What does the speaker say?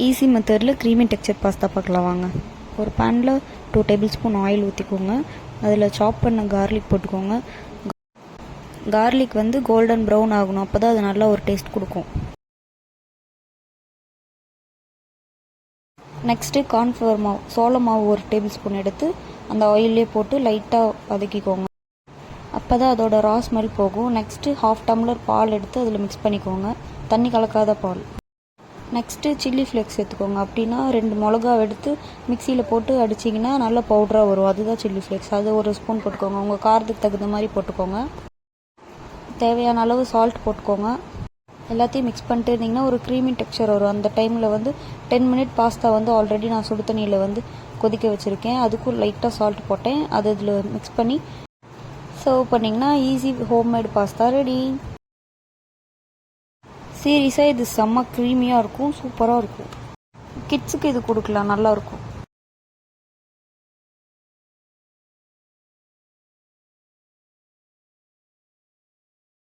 Easy மெத்தடில் creamy texture pasta பார்க்கலாம் வாங்க. ஒரு பேனில் 2 டேபிள் ஸ்பூன் ஆயில் ஊற்றிக்கோங்க. அதில் சாப் பண்ண கார்லிக் போட்டுக்கோங்க. கார்லிக் வந்து கோல்டன் ப்ரௌன் ஆகணும், அப்போ தான் அது நல்லா ஒரு டேஸ்ட் கொடுக்கும். நெக்ஸ்ட்டு கார்ன்ஃப்ளவர் மாவு, சோள மாவு 1 டேபிள் ஸ்பூன் எடுத்து அந்த ஆயிலே போட்டு லைட்டாக வதக்கிக்கோங்க. அப்போ தான் அதோட ரா ஸ்மெல் போகும். நெக்ஸ்ட்டு 1/2 டம்ளர் பால் எடுத்து அதில் மிக்ஸ் பண்ணிக்கோங்க, தண்ணி கலக்காத பால். நெக்ஸ்ட்டு சில்லி ஃப்ளேக்ஸ் எடுத்துக்கோங்க. அப்படின்னா 2 மிளகா எடுத்து மிக்சியில் போட்டு அடிச்சிங்கன்னா நல்லா பவுடராக வரும், அதுதான் சில்லி ஃப்ளேக்ஸ். அது 1 ஸ்பூன் போட்டுக்கோங்க. உங்கள் காரத்துக்கு தகுந்த மாதிரி போட்டுக்கோங்க. தேவையான அளவு சால்ட் போட்டுக்கோங்க. எல்லாத்தையும் மிக்ஸ் பண்ணிட்டு இருந்தீங்கன்னா ஒரு க்ரீமி டெக்ஸ்சர் வரும். அந்த டைமில் வந்து 10 மினிட் பாஸ்தா வந்து ஆல்ரெடி நான் சுடு தண்ணியில் வந்து கொதிக்க வச்சுருக்கேன். அதுக்கும் லைட்டாக சால்ட் போட்டேன். அது இதில் மிக்ஸ் பண்ணி சர்வ் பண்ணிங்கன்னா ஈஸி ஹோம்மேட் பாஸ்தா ரெடி. சீரியஸாக இது செம்ம க்ரீமியாக இருக்கும், சூப்பராக இருக்கும். கிட்ஸுக்கு இது கொடுக்கலாம், நல்லாயிருக்கும்.